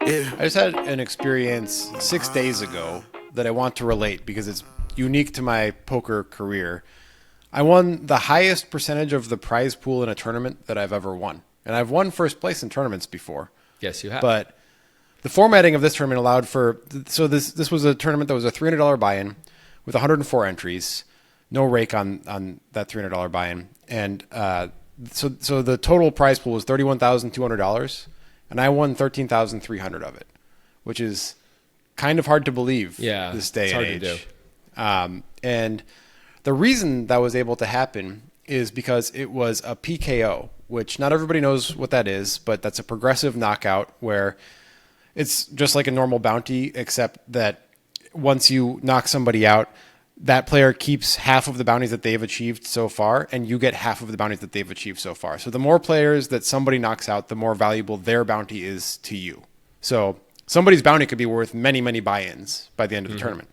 I just had an experience 6 days ago that I want to relate because it's unique to my poker career. I won the highest percentage of the prize pool in a tournament that I've ever won. And I've won first place in tournaments before. Yes, you have. But the formatting of this tournament allowed for, so this was a tournament that was a $300 buy-in with 104 entries, no rake on that $300 buy-in. And so the total prize pool was $31,200, and I won $13,300 of it, which is kind of hard to believe this day and age. It's hard to do. And the reason that was able to happen is because it was a PKO, which not everybody knows what that is, but that's a progressive knockout where it's just like a normal bounty, except that once you knock somebody out, that player keeps half of the bounties that they've achieved so far, and you get half of the bounties that they've achieved so far. So the more players that somebody knocks out, the more valuable their bounty is to you. So somebody's bounty could be worth many, many buy-ins by the end of the tournament.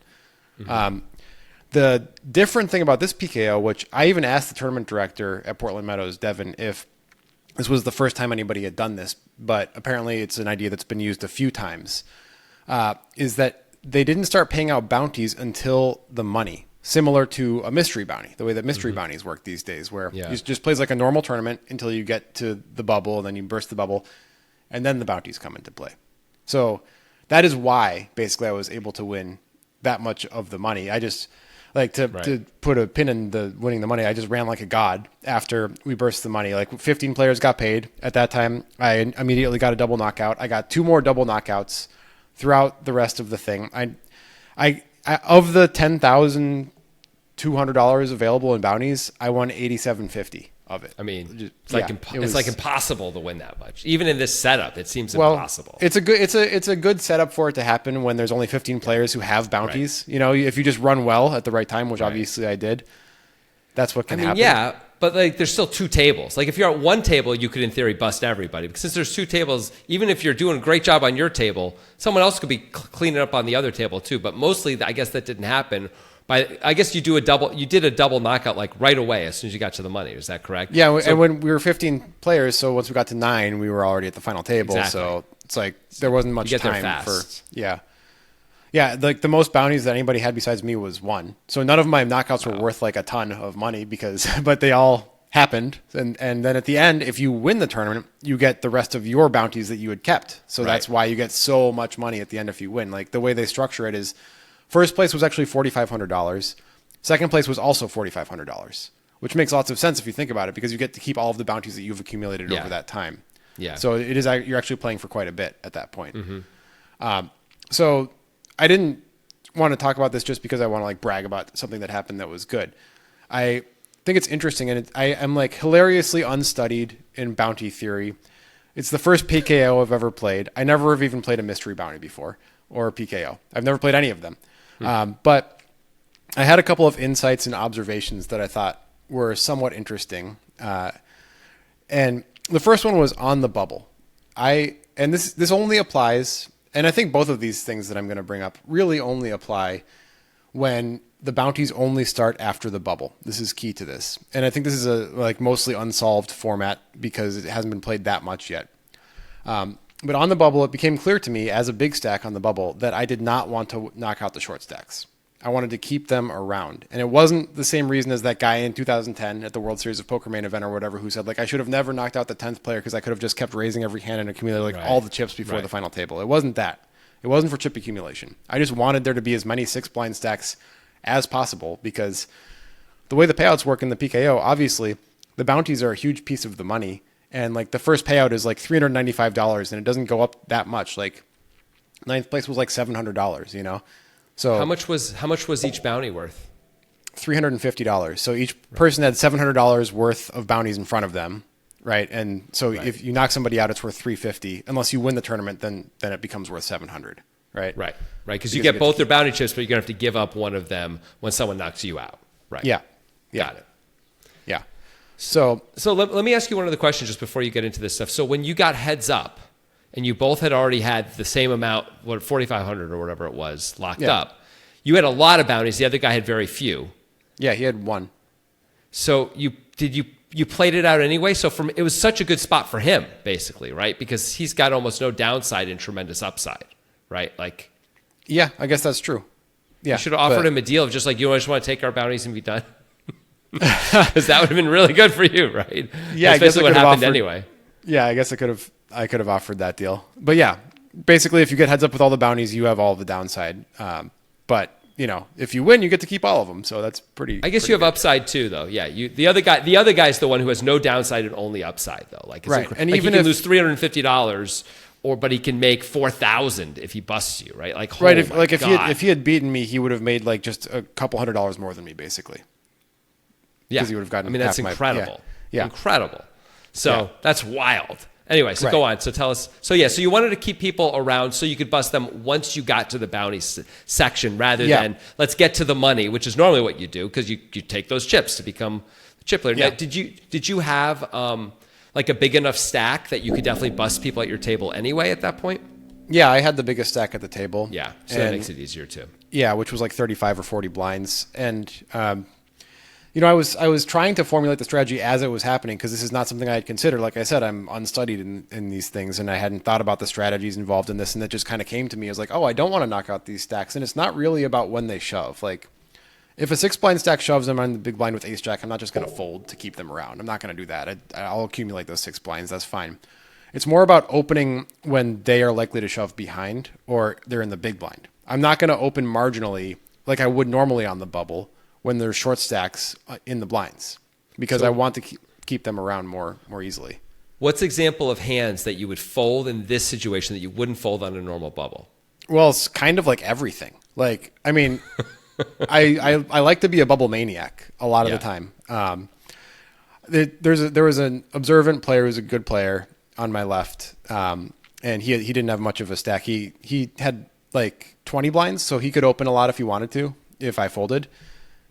The different thing about this PKO, which I even asked the tournament director at Portland Meadows, Devin, if this was the first time anybody had done this, but apparently it's an idea that's been used a few times, is that they didn't start paying out bounties until the money, similar to a mystery bounty, the way that mystery bounties work these days, where it just plays like a normal tournament until you get to the bubble, and then you burst the bubble, and then the bounties come into play. So that is why, basically, I was able to win that much of the money. I just... to put a pin in the winning the money, I just ran like a god after we burst the money. Like 15 players got paid at that time. I immediately got a double knockout. I got 2 more double knockouts throughout the rest of the thing. I of the $10,200 available in bounties, I won $8,750 of it. I mean, it's like impossible to win that much. Even in this setup, it seems impossible. It's a good setup for it to happen when there's only 15 players who have bounties. Right. You know, if you just run well at the right time, which obviously I did, that's what can happen. Yeah, but like there's still 2 tables. Like if you're at one table, you could in theory bust everybody. Because since there's 2 tables, even if you're doing a great job on your table, someone else could be cleaning up on the other table too. But mostly, I guess that didn't happen. I guess you did a double knockout like right away as soon as you got to the money. Is that correct? Yeah, and when we were 15 players, so once we got to 9, we were already at the final table. Exactly. So it's like there wasn't much time fast. Yeah. Like the most bounties that anybody had besides me was 1. So none of my knockouts were worth like a ton of money but they all happened. And then at the end, if you win the tournament, you get the rest of your bounties that you had kept. So that's why you get so much money at the end if you win. Like the way they structure it is, first place was actually $4,500. Second place was also $4,500, which makes lots of sense if you think about it, because you get to keep all of the bounties that you've accumulated over that time. Yeah. So you're actually playing for quite a bit at that point. So I didn't want to talk about this just because I want to like brag about something that happened that was good. I think it's interesting, and I am like hilariously unstudied in bounty theory. It's the first PKO I've ever played. I never have even played a mystery bounty before or a PKO. I've never played any of them. But I had a couple of insights and observations that I thought were somewhat interesting. And the first one was on the bubble. This only applies, and I think both of these things that I'm going to bring up really only apply when the bounties only start after the bubble. This is key to this. And I think this is a like mostly unsolved format because it hasn't been played that much yet. But on the bubble, it became clear to me as a big stack on the bubble that I did not want to knock out the short stacks. I wanted to keep them around. And it wasn't the same reason as that guy in 2010 at the World Series of Poker main event or whatever who said, like, I should have never knocked out the 10th player because I could have just kept raising every hand and accumulated all the chips before the final table. It wasn't that. It wasn't for chip accumulation. I just wanted there to be as many 6-blind stacks as possible because the way the payouts work in the PKO, obviously, the bounties are a huge piece of the money. And like the first payout is like $395 and it doesn't go up that much. Like 9th place was like $700, you know? So how much was each bounty worth? $350. So each person had $700 worth of bounties in front of them. Right. And so if you knock somebody out, it's worth $350. Unless you win the tournament, then it becomes worth $700. Right. Right. Because you get both their bounty chips, but you're going to have to give up one of them when someone knocks you out. Right. Yeah. Got it. Yeah. So let me ask you one other question just before you get into this stuff. So when you got heads up and you both had already had the same amount, what, 4,500 or whatever it was, locked up, you had a lot of bounties. The other guy had very few. Yeah, he had 1. So did you you played it out anyway. So it was such a good spot for him, basically, right? Because he's got almost no downside and tremendous upside, right? Like, yeah, I guess that's true. Yeah, you should have offered him a deal of just like, you just want to take our bounties and be done. Because that would have been really good for you, right? Yeah, that's basically what happened anyway. Yeah, I guess I could have offered that deal. But yeah, basically, if you get heads up with all the bounties, you have all the downside. But if you win, you get to keep all of them. So that's pretty. I guess pretty you have good. upside too, though. Yeah, the other guy's the one who has no downside and only upside, though. Like, it's right, and like even he if can lose $350, but he can make $4,000 if he busts you, right? Like, right, if he had beaten me, he would have made like just a couple $100 more than me, basically. Yeah, he would have gotten. I mean, that's incredible. Yeah, incredible. So that's wild. Anyway, so right. Go on. So tell us. So yeah, so you wanted to keep people around so you could bust them once you got to the bounty section, rather than let's get to the money, which is normally what you do because you take those chips to become a chip leader. Yeah. Now, did you have like a big enough stack that you could definitely bust people at your table anyway at that point? Yeah, I had the biggest stack at the table. Yeah, so that makes it easier too. Yeah, which was like 35 or 40 blinds, and I was trying to formulate the strategy as it was happening because this is not something I had considered. Like I said, I'm unstudied in these things, and I hadn't thought about the strategies involved in this, and it just kind of came to me as like, oh, I don't want to knock out these stacks, and it's not really about when they shove. Like, if a 6-blind stack shoves them on the big blind with ace jack, I'm not just going to fold to keep them around. I'm not going to do that. I'll accumulate those 6 blinds. That's fine. It's more about opening when they are likely to shove behind or they're in the big blind. I'm not going to open marginally like I would normally on the bubble when there's short stacks in the blinds because I want to keep them around more easily. What's example of hands that you would fold in this situation that you wouldn't fold on a normal bubble? Well, it's kind of like everything. Like, I mean, I like to be a bubble maniac a lot of the time. There was an observant player who's a good player on my left, and he didn't have much of a stack. He had like 20 blinds, so he could open a lot if he wanted to. If I folded,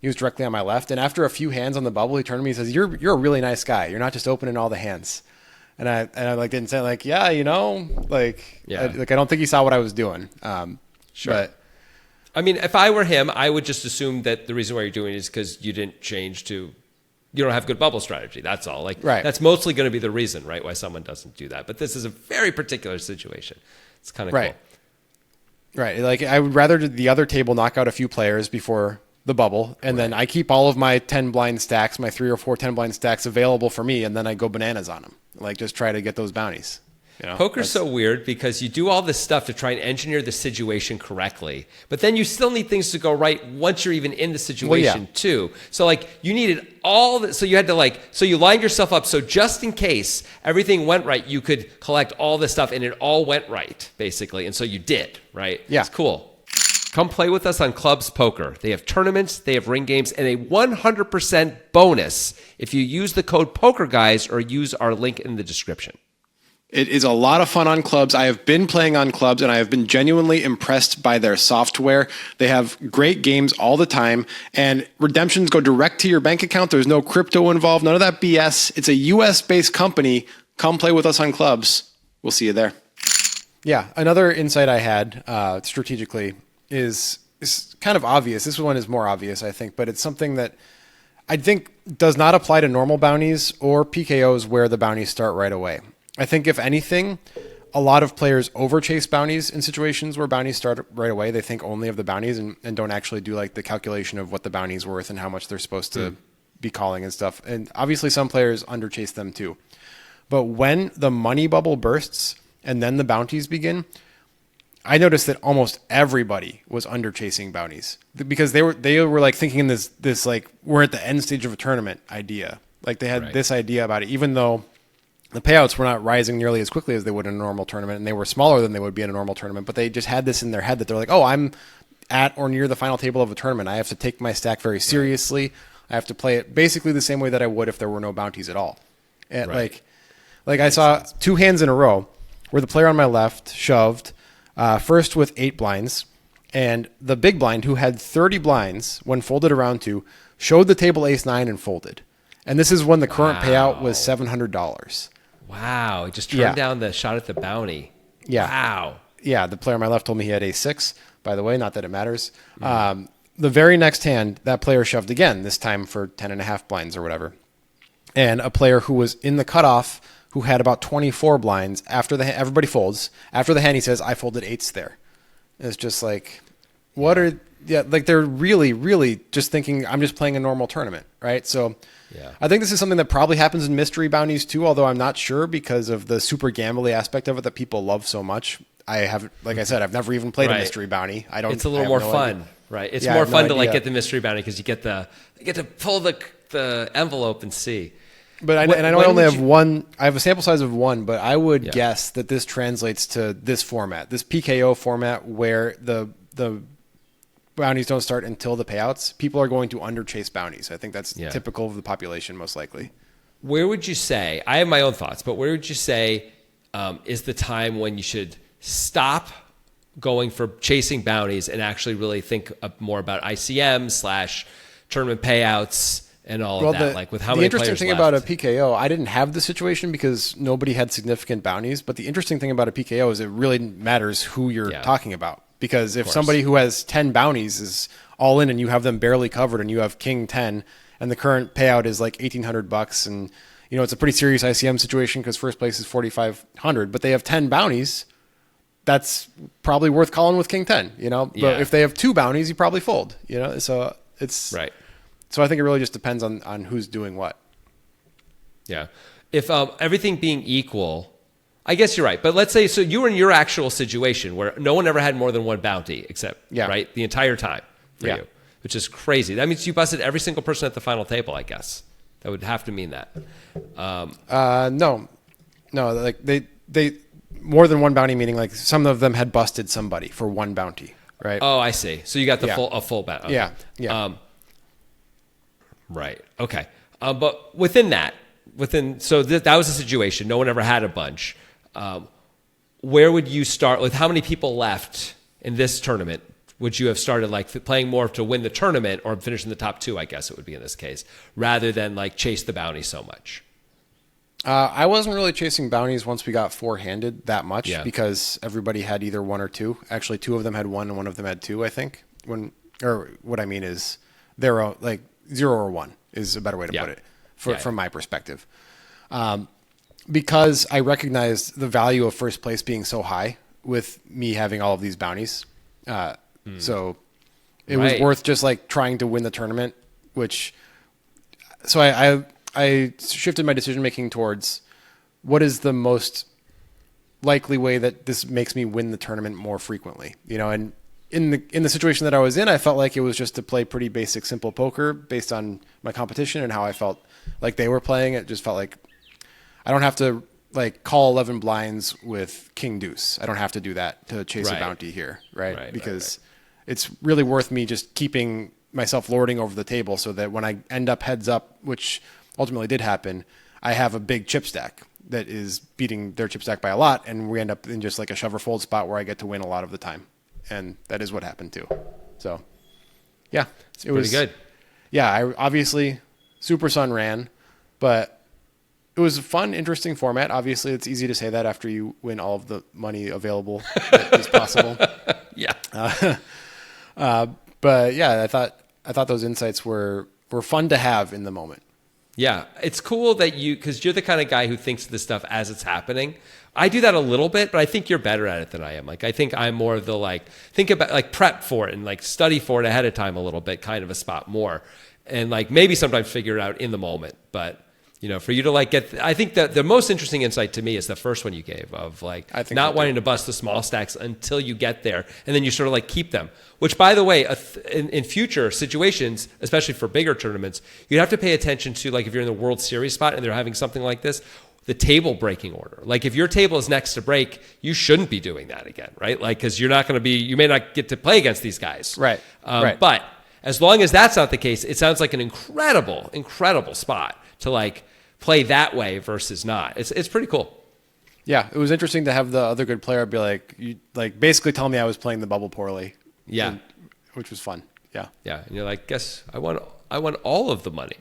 he was directly on my left. And after a few hands on the bubble, he turned to me and says, "You're a really nice guy. You're not just opening all the hands." And I like didn't say like, yeah, I don't think he saw what I was doing. Sure. But I mean, if I were him, I would just assume that the reason why you're doing it is because you didn't change to, you don't have good bubble strategy. That's all. Like, right. That's mostly going to be the reason, right, why someone doesn't do that. But this is a very particular situation. It's kind of right. cool. Right. Like, I would rather the other table knock out a few players before the bubble, and then I keep all of my 10 blind stacks, my 3 or 4 10 blind stacks available for me, and then I go bananas on them. Like, just try to get those bounties. Poker's so weird because you do all this stuff to try and engineer the situation correctly, but then you still need things to go right once you're even in the situation too. So like you needed all that, so you had to so you lined yourself up so just in case everything went right, you could collect all this stuff and it all went right basically, and so you did, right? Yeah. It's cool. Come play with us on Clubs Poker. They have tournaments, they have ring games, and a 100% bonus if you use the code POKERGUYS or use our link in the description. It is a lot of fun on Clubs. I have been playing on Clubs, and I have been genuinely impressed by their software. They have great games all the time, and redemptions go direct to your bank account. There's no crypto involved, none of that BS. It's a US-based company. Come play with us on Clubs. We'll see you there. Yeah, another insight I had strategically is kind of obvious. This one is more obvious, I think, but it's something that I think does not apply to normal bounties or PKOs where the bounties start right away. I think if anything, a lot of players overchase bounties in situations where bounties start right away. They think only of the bounties and don't actually do like the calculation of what the bounty's worth and how much they're supposed to be calling and stuff. And obviously some players underchase them too. But when the money bubble bursts and then the bounties begin, I noticed that almost everybody was underchasing bounties because they were like thinking in this like we're at the end stage of a tournament idea. Like they had this idea about it, even though the payouts were not rising nearly as quickly as they would in a normal tournament, and they were smaller than they would be in a normal tournament, but they just had this in their head that they're like, oh, I'm at or near the final table of a tournament. I have to take my stack very seriously. I have to play it basically the same way that I would if there were no bounties at all. And like I saw 2 hands in a row where the player on my left shoved first with 8 blinds, and the big blind, who had 30 blinds when folded around 2, showed the table ace-9 and folded. And this is when the current payout was $700. Wow, he just turned down the shot at the bounty. Yeah. Wow. Yeah, the player on my left told me he had ace-6, by the way, not that it matters. The very next hand, that player shoved again, this time for 10.5 blinds or whatever. and a player who was in the cutoff who had about 24 blinds after everybody folds. After the hand, he says, "I folded eights there." And it's just like, like they're really, really just thinking I'm just playing a normal tournament, right? So Yeah. I think this is something that probably happens in mystery bounties too, although I'm not sure because of the super gambly aspect of it that people love so much. Like I said, I've never even played a mystery bounty. It's a little more fun, right? It's more fun to like get the mystery bounty because you get to pull the envelope and see. But I know I only have one. I have a sample size of one, but I would guess that this translates to this format, this PKO format, where the bounties don't start until the payouts. People are going to underchase bounties. I think that's typical of the population, most likely. Where would you say? I have my own thoughts, but where would you say is the time when you should stop going for chasing bounties and actually really think more about ICM / tournament payouts? And all of that, like with how many players left. The interesting thing about a PKO, I didn't have this situation because nobody had significant bounties. But the interesting thing about a PKO is it really matters who you're talking about. Because if somebody who has 10 bounties is all in and you have them barely covered and you have king 10 and the current payout is like $1,800 and it's a pretty serious ICM situation because first place is 4,500, but they have 10 bounties, that's probably worth calling with king 10. But if they have 2 bounties, you probably fold. So it's right. So I think it really just depends on who's doing what. Yeah. If everything being equal, I guess you're right. But let's say, so you were in your actual situation where no one ever had more than one bounty except, right, the entire time for you, which is crazy. That means you busted every single person at the final table, I guess. That would have to mean that. No, like they more than one bounty, meaning like some of them had busted somebody for one bounty, right? Oh, I see. So you got a full bounty. Okay. Yeah. Right. Okay. But within that, that was the situation. No one ever had a bunch. Where would you start? With how many people left in this tournament? Would you have started like playing more to win the tournament or finish in the top 2? I guess it would be in this case, rather than like chase the bounty so much. I wasn't really chasing bounties once we got 4-handed that much because everybody had either 1 or 2. Actually, 2 of them had 1 and 1 of them had 2. I think what I mean is they're like 0 or 1 is a better way to put it from my perspective. Because I recognized the value of first place being so high with me having all of these bounties. So it was worth just like trying to win the tournament, so I shifted my decision making towards what is the most likely way that this makes me win the tournament more frequently, and in the situation that I was in, I felt like it was just to play pretty basic, simple poker based on my competition and how I felt like they were playing. It just felt like I don't have to like call 11 blinds with king deuce. I don't have to do that to chase a bounty here, right? Because it's really worth me just keeping myself lording over the table so that when I end up heads up, which ultimately did happen, I have a big chip stack that is beating their chip stack by a lot, and we end up in just like a shove or fold spot where I get to win a lot of the time. And that is what happened too. So, yeah, it was pretty good. Yeah, I obviously Super Sun ran, but it was a fun, interesting format. Obviously, it's easy to say that after you win all of the money available that is possible. But yeah, I thought those insights were fun to have in the moment. Yeah, it's cool that because you're the kind of guy who thinks of this stuff as it's happening. I do that a little bit, but I think you're better at it than I am. Like, I think I'm more of the think about prep for it and study for it ahead of time a little bit, kind of a spot more, and maybe sometimes figure it out in the moment. But for you to get, I think that the most interesting insight to me is the first one you gave of not wanting to bust the small stacks until you get there, and then you sort of keep them. Which, by the way, in future situations, especially for bigger tournaments, you'd have to pay attention to if you're in the World Series spot and they're having something like this, the table breaking order. If your table is next to break, you shouldn't be doing that again, right? Because you're not going to be, you may not get to play against these guys, right? But as long as that's not the case, it sounds like an incredible spot to play that way versus not. It's pretty cool. Yeah, it was interesting to have the other good player be you basically tell me I was playing the bubble poorly. Yeah, which was fun. Yeah, yeah, and you're guess I won all of the money.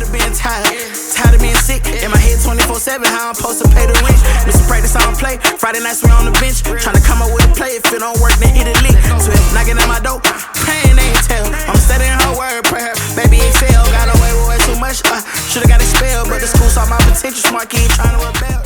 of being tired. Tired of being sick. In my head 24/7, how I'm supposed to pay the rent. Miss practice, I don't play. Friday nights we on the bench. Tryna come up with a play. If it don't work, then hit a lick. So if knocking at my door, praying they ain't tell. I'm studying her word, prayer. Baby excel, got away with way too much. Should've got expelled, but the school saw my potential. Smart kid tryna rebel.